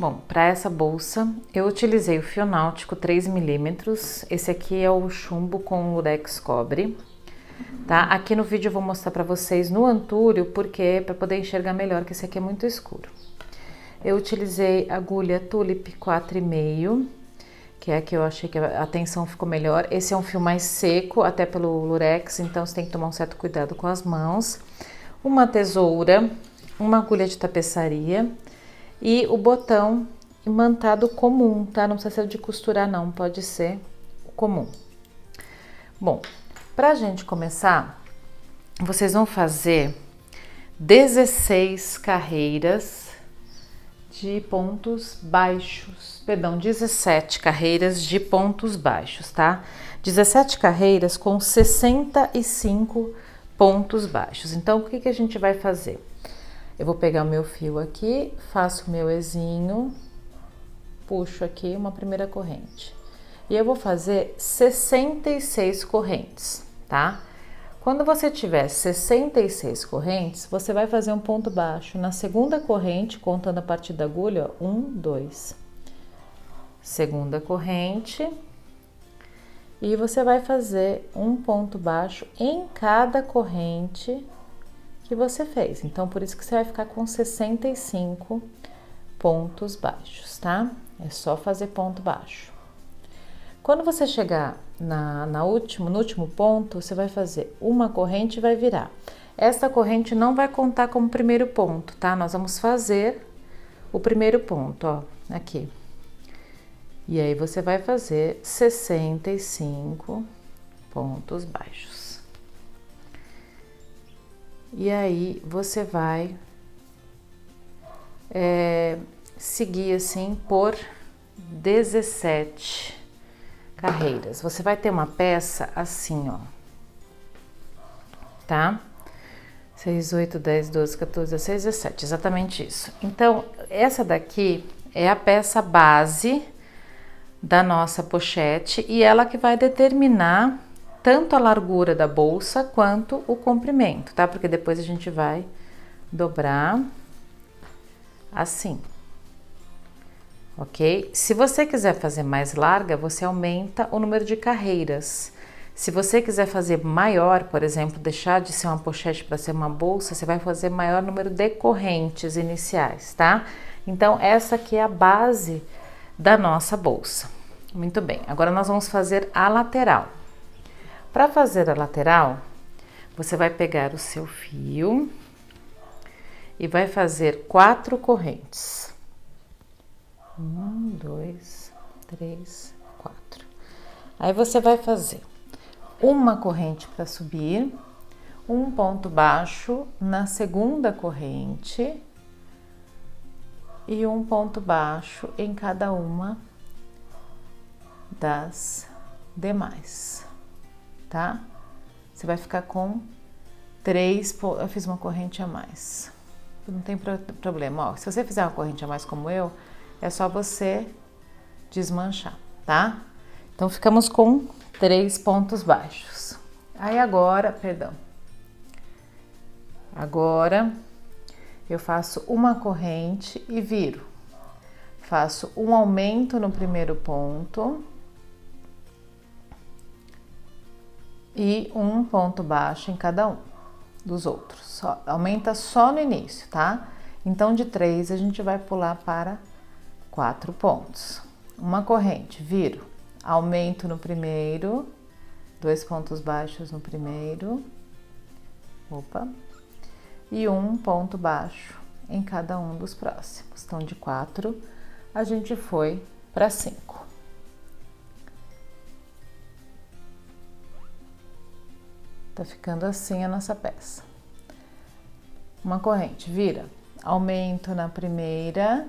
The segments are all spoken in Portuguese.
Bom, para essa bolsa eu utilizei o fio náutico 3 milímetros. Esse aqui é o chumbo com lurex cobre, tá? Aqui no vídeo eu vou mostrar para vocês no antúrio, porque para poder enxergar melhor, que esse aqui é muito escuro. Eu utilizei agulha Tulip 4,5, que é a que eu achei que a tensão ficou melhor. Esse é um fio mais seco, até pelo lurex, então você tem que tomar um certo cuidado com as mãos. Uma tesoura, uma agulha de tapeçaria e o botão imantado comum, tá? Não precisa ser de costurar não, pode ser o comum. Bom, pra gente começar, vocês vão fazer 16 carreiras de pontos baixos, perdão, 17 carreiras de pontos baixos, tá? 17 carreiras com 65 pontos baixos. Então, o que que a gente vai fazer? Eu vou pegar o meu fio aqui, faço o meu ezinho, puxo aqui uma primeira corrente. E eu vou fazer 66 correntes, tá? Quando você tiver 66 correntes, você vai fazer um ponto baixo na segunda corrente, contando a partir da agulha, ó, 1, 2. Segunda corrente. E você vai fazer um ponto baixo em cada corrente que você fez. Então, por isso que você vai ficar com 65 pontos baixos, tá? É só fazer ponto baixo. Quando você chegar no último ponto, você vai fazer uma corrente e vai virar. Essa corrente não vai contar como primeiro ponto, tá? Nós vamos fazer o primeiro ponto, ó, aqui. E aí você vai fazer 65 pontos baixos. E aí você vai seguir assim por 17 carreiras. Você vai ter uma peça assim, ó, tá? 6, 8, 10, 12, 14, 16, 17, exatamente isso. Então, essa daqui é a peça base da nossa pochete e ela que vai determinar tanto a largura da bolsa quanto o comprimento, tá? Porque depois a gente vai dobrar assim, ok? Se você quiser fazer mais larga, você aumenta o número de carreiras. Se você quiser fazer maior, por exemplo, deixar de ser uma pochete para ser uma bolsa, você vai fazer maior número de correntes iniciais, tá? Então, essa aqui é a base da nossa bolsa. Muito bem, agora nós vamos fazer a lateral. Para fazer a lateral, você vai pegar o seu fio e vai fazer 4 correntes. 1, 2, 3, 4. Aí você vai fazer uma corrente para subir, um ponto baixo na segunda corrente e um ponto baixo em cada uma das demais, tá? Você vai ficar com 3, eu fiz uma corrente a mais, não tem problema, ó, se você fizer uma corrente a mais como eu, é só você desmanchar, tá? Então, ficamos com 3 pontos baixos. Aí agora, agora eu faço uma corrente e viro. Faço um aumento no primeiro ponto e um ponto baixo em cada um dos outros. Aumenta só no início, tá? Então, de 3 a gente vai pular para 4 pontos. Uma corrente, viro, aumento no primeiro, 2 pontos baixos no primeiro, e um ponto baixo em cada um dos próximos. Então, de 4 a gente foi para 5. Tá ficando assim a nossa peça. Uma corrente, vira, aumento na primeira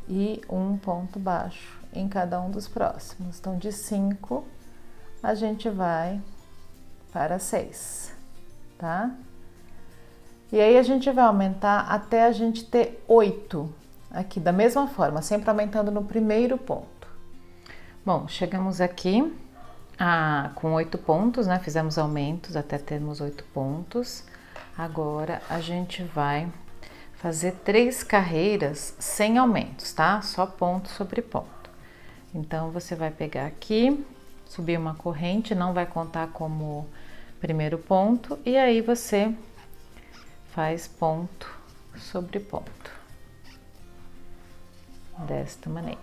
e um ponto baixo em cada um dos próximos. Então, de 5 a gente vai para 6, tá? E aí a gente vai aumentar até a gente ter 8 aqui, da mesma forma, sempre aumentando no primeiro ponto. Bom, chegamos aqui com 8 pontos, né? Fizemos aumentos até termos 8 pontos. Agora a gente vai fazer 3 carreiras sem aumentos, tá? Só ponto sobre ponto. Então, você vai pegar aqui, subir uma corrente, não vai contar como primeiro ponto, e aí você faz ponto sobre ponto, desta maneira.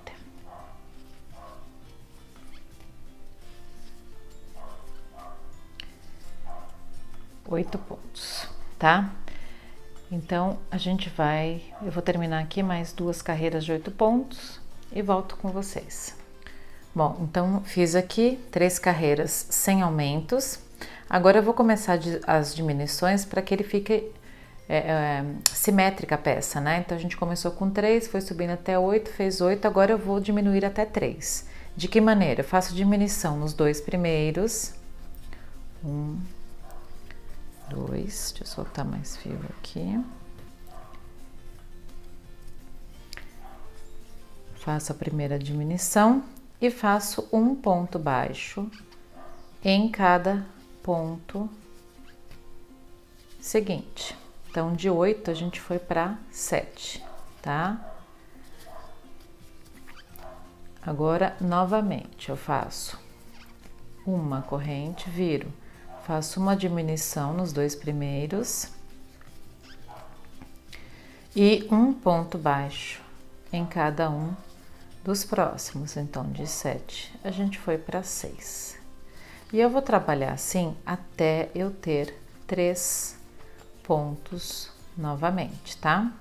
Oito pontos, tá? Então, eu vou terminar aqui mais 2 carreiras de 8 pontos e volto com vocês. Bom, então fiz aqui 3 carreiras sem aumentos. Agora eu vou começar as diminuições para que ele fique simétrica a peça, né? Então a gente começou com 3, foi subindo até 8, fez 8, agora eu vou diminuir até 3. De que maneira? Eu faço diminuição nos 2 primeiros. 1, 2, deixa eu soltar mais fio aqui. Faço a primeira diminuição e faço um ponto baixo em cada ponto seguinte. Então, de 8 a gente foi para 7, tá? Agora, novamente, eu faço uma corrente, viro. Faço uma diminuição nos 2 primeiros e um ponto baixo em cada um dos próximos. Então, de 7 a gente foi para 6. E eu vou trabalhar assim até eu ter 3 pontos novamente, tá?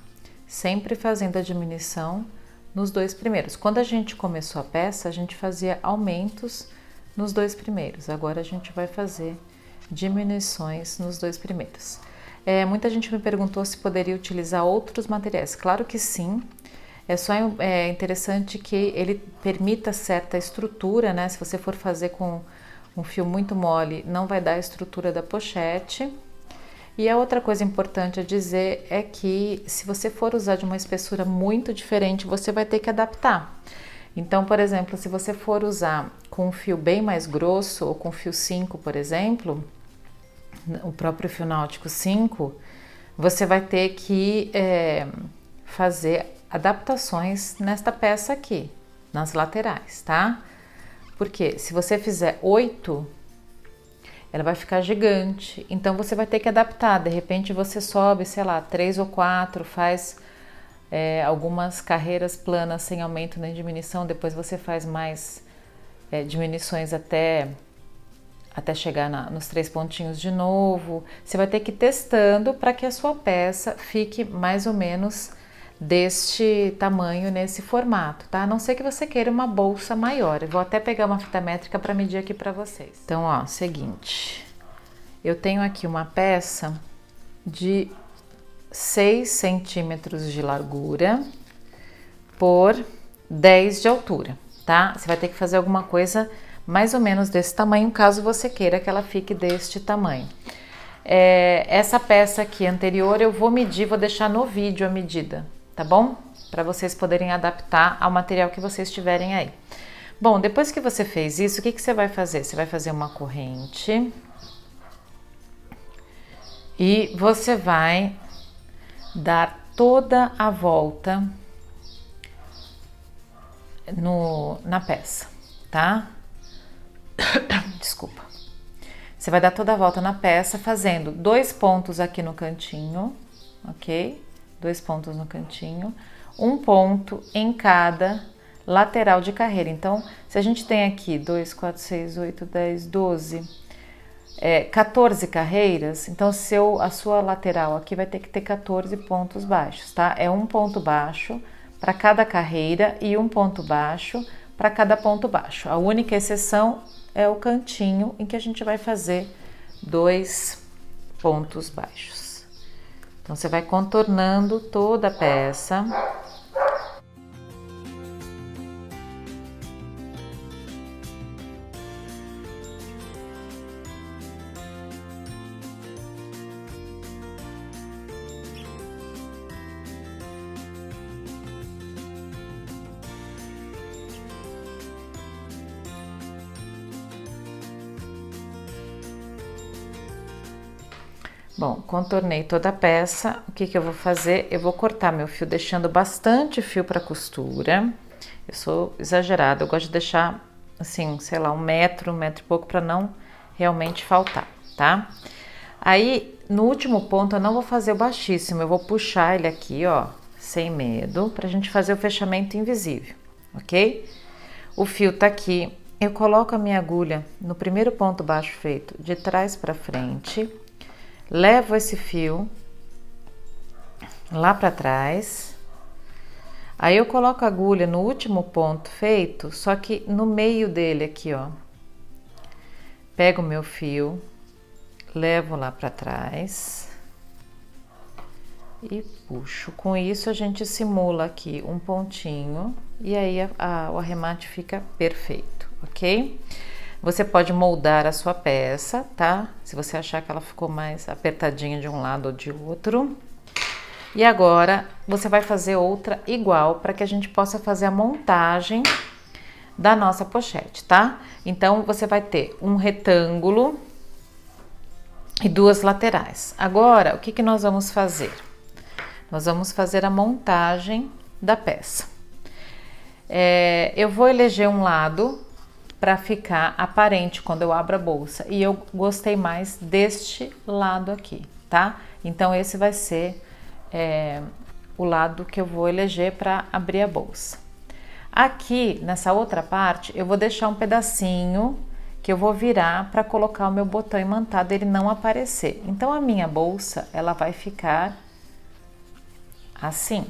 Sempre fazendo a diminuição nos 2 primeiros. Quando a gente começou a peça, a gente fazia aumentos nos 2 primeiros. Agora a gente vai fazer diminuições nos 2 primeiros. Muita gente me perguntou se poderia utilizar outros materiais. Claro que sim. É interessante que ele permita certa estrutura, né? Se você for fazer com um fio muito mole, não vai dar a estrutura da pochete. E a outra coisa importante a dizer é que se você for usar de uma espessura muito diferente, você vai ter que adaptar. Então, por exemplo, se você for usar com um fio bem mais grosso, ou com fio 5, por exemplo, o próprio fio náutico 5, você vai ter que fazer adaptações nesta peça aqui, nas laterais, tá? Porque se você fizer 8, ela vai ficar gigante, então você vai ter que adaptar. De repente você sobe, sei lá, 3 ou 4, faz algumas carreiras planas sem aumento nem diminuição, depois você faz mais diminuições até chegar nos 3 pontinhos de novo. Você vai ter que ir testando para que a sua peça fique mais ou menos deste tamanho, nesse formato, tá? A não ser que você queira uma bolsa maior. Eu vou até pegar uma fita métrica para medir aqui para vocês. Então, ó, seguinte. Eu tenho aqui uma peça de 6 centímetros de largura por 10 de altura, tá? Você vai ter que fazer alguma coisa mais ou menos desse tamanho, caso você queira que ela fique deste tamanho. Essa peça aqui anterior eu vou medir, vou deixar no vídeo a medida, tá bom? Para vocês poderem adaptar ao material que vocês tiverem aí. Bom, depois que você fez isso, o que você vai fazer? Você vai fazer uma corrente e você vai dar toda a volta na peça, tá? Desculpa. Você vai dar toda a volta na peça fazendo 2 pontos aqui no cantinho, ok? 2 pontos no cantinho, um ponto em cada lateral de carreira. Então, se a gente tem aqui 2, 4, 6, 8, 10, 12, 14 carreiras, então a sua lateral aqui vai ter que ter 14 pontos baixos, tá? É um ponto baixo para cada carreira e um ponto baixo para cada ponto baixo. A única exceção é o cantinho em que a gente vai fazer 2 pontos baixos. Então, você vai contornando toda a peça. Bom, contornei toda a peça. O que que eu vou fazer? Eu vou cortar meu fio deixando bastante fio para costura. Eu sou exagerada, eu gosto de deixar assim, sei lá, um metro e pouco para não realmente faltar, tá? Aí, no último ponto, eu não vou fazer o baixíssimo, eu vou puxar ele aqui, ó, sem medo, pra gente fazer o fechamento invisível, ok? O fio tá aqui, eu coloco a minha agulha no primeiro ponto baixo feito de trás pra frente, levo esse fio lá pra trás, aí eu coloco a agulha no último ponto feito, só que no meio dele aqui, ó, pego o meu fio, levo lá para trás e puxo. Com isso a gente simula aqui um pontinho e aí o arremate fica perfeito, ok? Você pode moldar a sua peça, tá? Se você achar que ela ficou mais apertadinha de um lado ou de outro. E agora você vai fazer outra igual para que a gente possa fazer a montagem da nossa pochete, tá? Então você vai ter um retângulo e duas laterais. Agora, o que que nós vamos fazer? Nós vamos fazer a montagem da peça. Eu vou eleger um lado para ficar aparente quando eu abro a bolsa. E eu gostei mais deste lado aqui, tá? Então, esse vai ser o lado que eu vou eleger para abrir a bolsa. Aqui, nessa outra parte, eu vou deixar um pedacinho que eu vou virar para colocar o meu botão imantado, ele não aparecer. Então, a minha bolsa, ela vai ficar assim,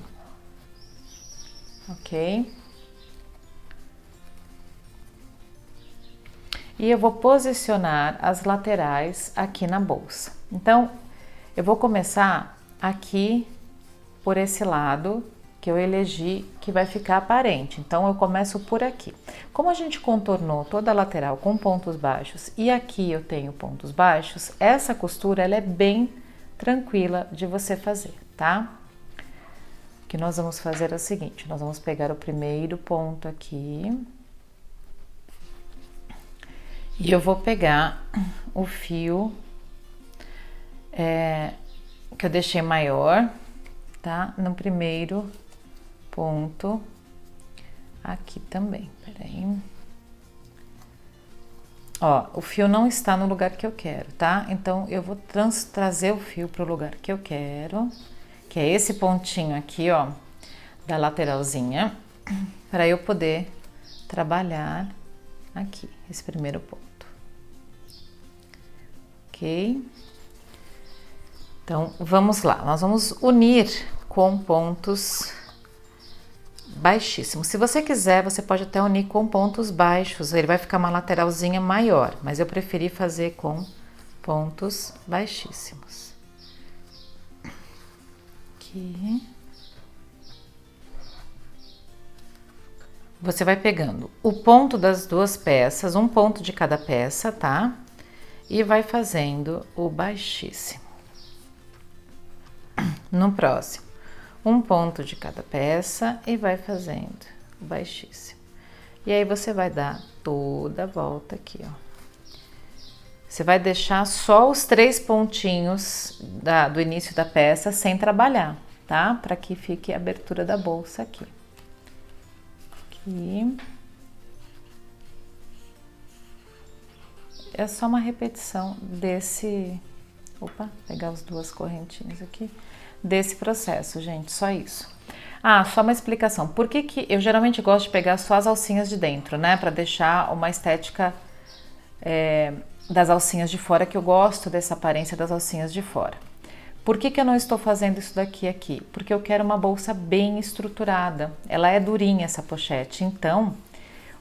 ok? E eu vou posicionar as laterais aqui na bolsa. Então, eu vou começar aqui por esse lado que eu elegi que vai ficar aparente. Então, eu começo por aqui. Como a gente contornou toda a lateral com pontos baixos e aqui eu tenho pontos baixos, essa costura ela é bem tranquila de você fazer, tá? O que nós vamos fazer é o seguinte, nós vamos pegar o primeiro ponto aqui e eu vou pegar o fio que eu deixei maior, tá? No primeiro ponto aqui também, peraí. Ó, o fio não está no lugar que eu quero, tá? Então, eu vou trazer o fio para o lugar que eu quero, que é esse pontinho aqui, ó, da lateralzinha, para eu poder trabalhar aqui, esse primeiro ponto. Ok? Então, vamos lá, nós vamos unir com pontos baixíssimos. Se você quiser, você pode até unir com pontos baixos, ele vai ficar uma lateralzinha maior, mas eu preferi fazer com pontos baixíssimos. Aqui. Você vai pegando o ponto das duas peças, um ponto de cada peça, tá? E vai fazendo o baixíssimo. No próximo, um ponto de cada peça e vai fazendo o baixíssimo. E aí você vai dar toda a volta aqui, ó. Você vai deixar só os 3 pontinhos do início da peça sem trabalhar, tá? Para que fique a abertura da bolsa aqui. Aqui. É só uma repetição desse... Opa, pegar as duas correntinhas aqui. Desse processo, gente, só isso. Ah, só uma explicação. Por que que eu geralmente gosto de pegar só as alcinhas de dentro, né? Para deixar uma estética das alcinhas de fora, que eu gosto dessa aparência das alcinhas de fora. Por que que eu não estou fazendo isso daqui aqui? Porque eu quero uma bolsa bem estruturada. Ela é durinha, essa pochete. Então,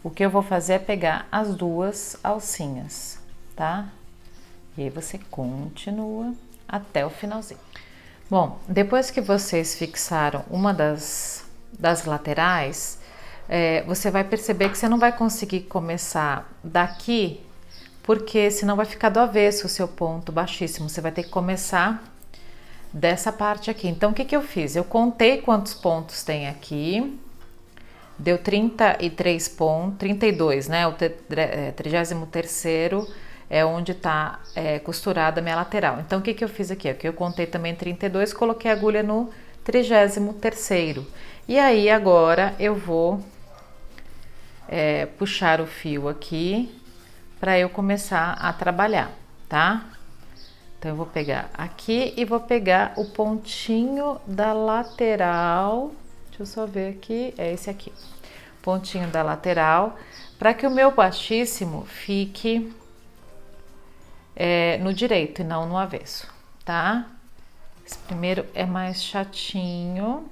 o que eu vou fazer é pegar as duas alcinhas, tá? E aí você continua até o finalzinho. Bom, depois que vocês fixaram uma das laterais, você vai perceber que você não vai conseguir começar daqui, porque senão vai ficar do avesso o seu ponto baixíssimo. Você vai ter que começar dessa parte aqui. Então, o que que eu fiz? Eu contei quantos pontos tem aqui, deu 33 pontos, 32, né? O 33º é onde tá costurada a minha lateral. Então, o que eu fiz aqui? Aqui eu contei também 32, coloquei a agulha no 33º. E aí, agora, eu vou puxar o fio aqui para eu começar a trabalhar, tá? Então, eu vou pegar aqui e vou pegar o pontinho da lateral. Deixa eu só ver aqui, é esse aqui. Pontinho da lateral, para que o meu baixíssimo fique no direito e não no avesso, tá? Esse primeiro é mais chatinho.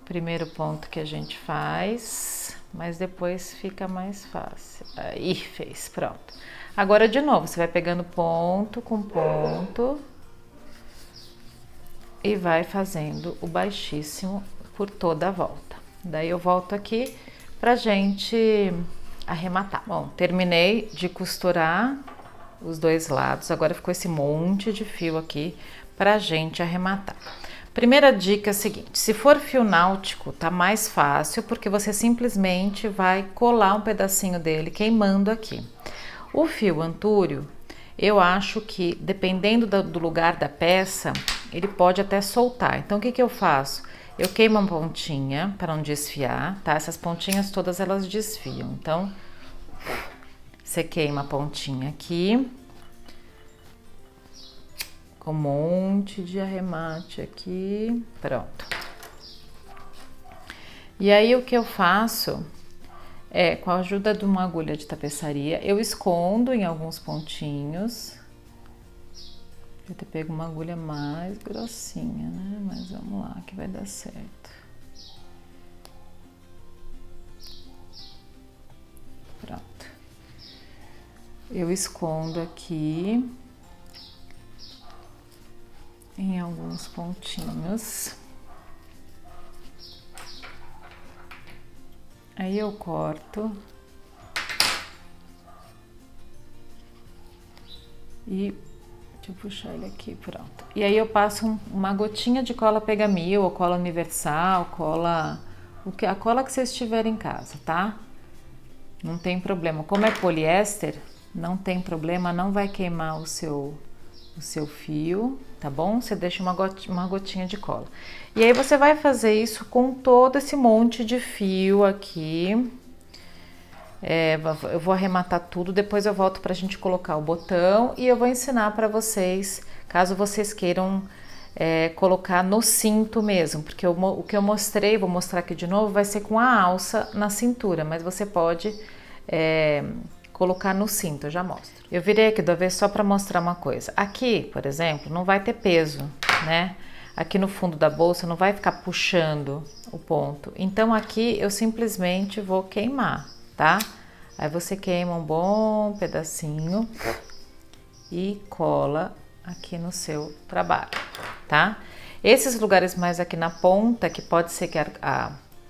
Primeiro ponto que a gente faz, mas depois fica mais fácil. Aí, fez, pronto. Agora, de novo, você vai pegando ponto com ponto e vai fazendo o baixíssimo por toda a volta. Daí eu volto aqui pra gente arrematar. Bom, terminei de costurar os dois lados, agora ficou esse monte de fio aqui pra gente arrematar. Primeira dica é a seguinte: se for fio náutico, tá mais fácil, porque você simplesmente vai colar um pedacinho dele queimando aqui. O fio antúrio, eu acho que, dependendo do lugar da peça, ele pode até soltar. Então, o que eu faço? Eu queimo uma pontinha para não desfiar, tá? Essas pontinhas todas, elas desfiam. Então, você queima a pontinha aqui, com um monte de arremate aqui, pronto. E aí, o que eu faço com a ajuda de uma agulha de tapeçaria, eu escondo em alguns pontinhos. Vou ter pego uma agulha mais grossinha, né? Mas vamos lá, que vai dar certo. Pronto. Eu escondo aqui em alguns pontinhos. Aí eu corto e deixa eu puxar ele aqui, pronto. E aí eu passo uma gotinha de cola Pegamil, ou cola universal, a cola que vocês tiverem em casa, tá? Não tem problema. Como é poliéster, não tem problema, não vai queimar o seu fio, tá bom? Você deixa uma gotinha de cola. E aí você vai fazer isso com todo esse monte de fio aqui. Eu vou arrematar tudo, depois eu volto pra gente colocar o botão e eu vou ensinar pra vocês, caso vocês queiram colocar no cinto mesmo, porque o que eu mostrei, vou mostrar aqui de novo, vai ser com a alça na cintura, mas você pode colocar no cinto, eu já mostro. Eu virei aqui do avesso só para mostrar uma coisa. Aqui, por exemplo, não vai ter peso, né? Aqui no fundo da bolsa não vai ficar puxando o ponto. Então aqui eu simplesmente vou queimar, tá? Aí você queima um bom pedacinho e cola aqui no seu trabalho, tá? Esses lugares mais aqui na ponta, que pode ser que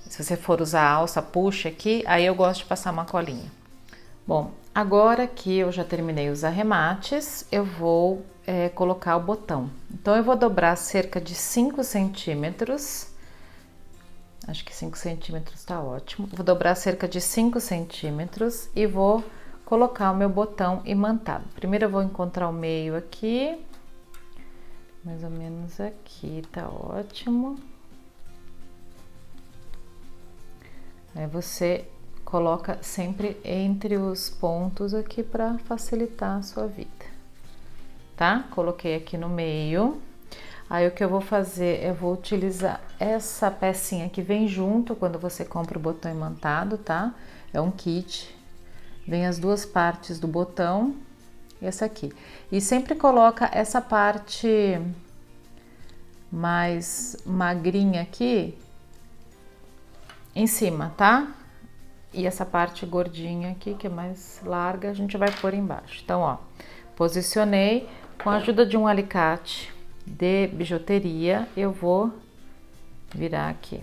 se você for usar a alça, puxa aqui, aí eu gosto de passar uma colinha. Bom, agora que eu já terminei os arremates, eu vou colocar o botão. Então, eu vou dobrar cerca de 5 centímetros. Acho que 5 centímetros tá ótimo. Vou dobrar cerca de 5 centímetros e vou colocar o meu botão imantado. Primeiro eu vou encontrar o meio aqui. Mais ou menos aqui, tá ótimo. Aí você coloca sempre entre os pontos aqui para facilitar a sua vida, tá? Coloquei aqui no meio. Aí o que eu vou fazer, eu vou utilizar essa pecinha que vem junto quando você compra o botão imantado, tá? É um kit, vem as duas partes do botão e essa aqui. E sempre coloca essa parte mais magrinha aqui em cima, tá? E essa parte gordinha aqui, que é mais larga, a gente vai pôr embaixo. Então, ó, posicionei com a ajuda de um alicate de bijuteria, eu vou virar aqui.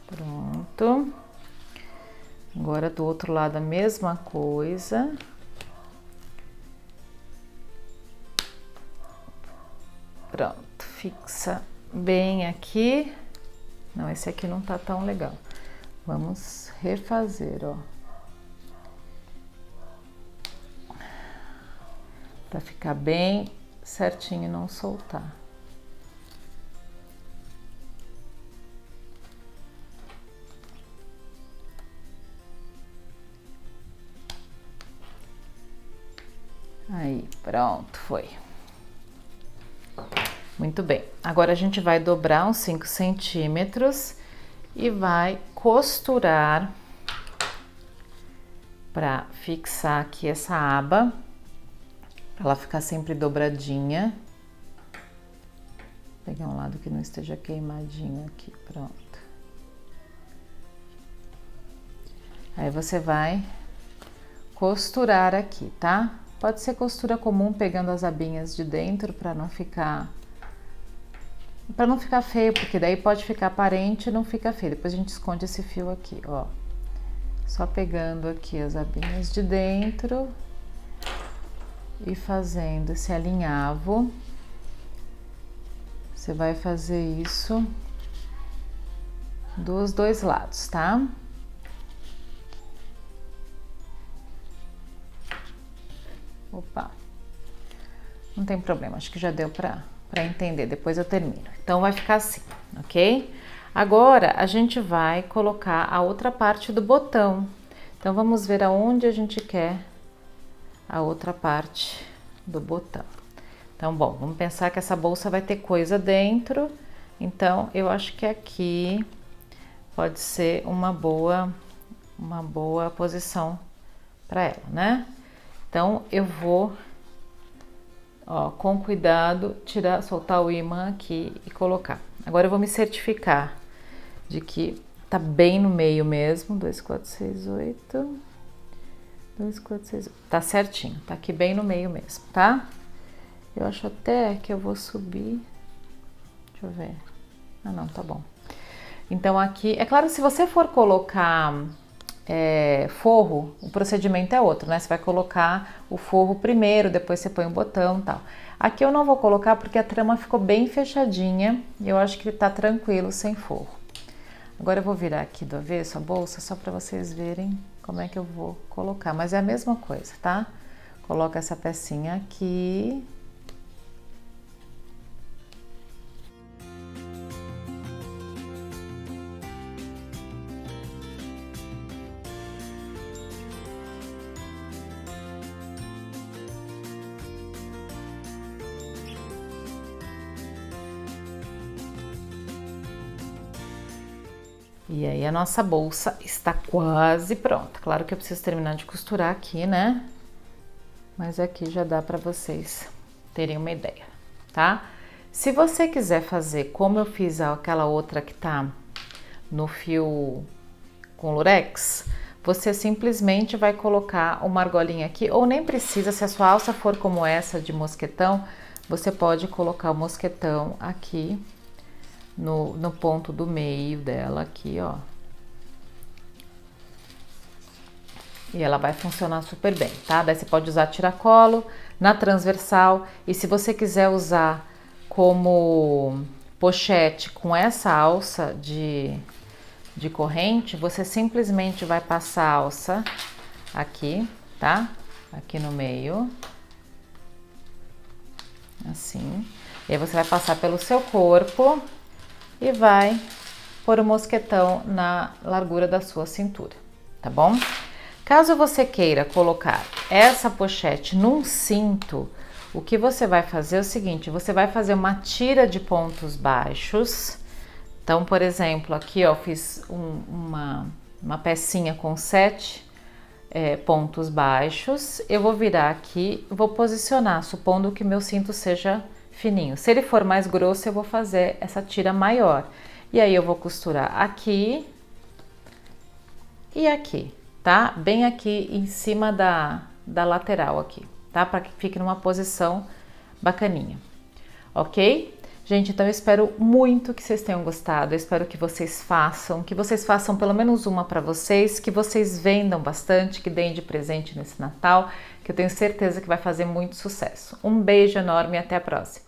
Pronto. Agora do outro lado a mesma coisa. Pronto, fixa bem aqui. Não, esse aqui não tá tão legal. Vamos refazer, ó. Para ficar bem certinho e não soltar. Aí, pronto, foi. Muito bem. Agora a gente vai dobrar uns 5 centímetros e vai costurar para fixar aqui essa aba, para ela ficar sempre dobradinha. Vou pegar um lado que não esteja queimadinho aqui, pronto. Aí você vai costurar aqui, tá? Pode ser costura comum, pegando as abinhas de dentro para não ficar feio, porque daí pode ficar aparente e não fica feio. Depois a gente esconde esse fio aqui, ó. Só pegando aqui as abinhas de dentro e fazendo esse alinhavo. Você vai fazer isso dos dois lados, tá? Opa, não tem problema, acho que já deu para entender, depois eu termino. Então vai ficar assim, ok? Agora a gente vai colocar a outra parte do botão. Então vamos ver aonde a gente quer a outra parte do botão. Então, bom, vamos pensar que essa bolsa vai ter coisa dentro, então eu acho que aqui pode ser uma boa posição para ela, né? Então eu vou, ó, com cuidado, soltar o imã aqui e colocar. Agora eu vou me certificar de que tá bem no meio mesmo. 2, 4, 6, 8. 2, 4, 6, 8. Tá certinho, tá aqui bem no meio mesmo, tá? Eu acho até que eu vou subir. Deixa eu ver. Ah, não, tá bom. Então aqui, é claro, se você for colocar forro, o procedimento é outro, né? Você vai colocar o forro primeiro, depois você põe o botão e tal. Aqui eu não vou colocar porque a trama ficou bem fechadinha e eu acho que tá tranquilo sem forro. Agora eu vou virar aqui do avesso a bolsa só para vocês verem como é que eu vou colocar, mas é a mesma coisa, tá? Coloca essa pecinha aqui. E aí a nossa bolsa está quase pronta. Claro que eu preciso terminar de costurar aqui, né? Mas aqui já dá para vocês terem uma ideia, tá? Se você quiser fazer como eu fiz aquela outra que tá no fio com lurex, você simplesmente vai colocar uma argolinha aqui, ou nem precisa, se a sua alça for como essa de mosquetão, você pode colocar o mosquetão aqui no ponto do meio dela aqui, ó. E ela vai funcionar super bem, tá? Daí você pode usar tiracolo na transversal, e se você quiser usar como pochete com essa alça de corrente, você simplesmente vai passar a alça aqui, tá? Aqui no meio, assim. E aí você vai passar pelo seu corpo e vai pôr o mosquetão na largura da sua cintura, tá bom? Caso você queira colocar essa pochete num cinto, o que você vai fazer é o seguinte, você vai fazer uma tira de pontos baixos. Então, por exemplo, aqui ó, eu fiz uma pecinha com 7 pontos baixos. Eu vou virar aqui, vou posicionar, supondo que meu cinto seja fininho. Se ele for mais grosso, eu vou fazer essa tira maior. E aí eu vou costurar aqui e aqui, tá? Bem aqui em cima da lateral aqui, tá? Para que fique numa posição bacaninha, ok? Gente, então eu espero muito que vocês tenham gostado, eu espero que vocês façam pelo menos uma para vocês, que vocês vendam bastante, que deem de presente nesse Natal, que eu tenho certeza que vai fazer muito sucesso. Um beijo enorme e até a próxima!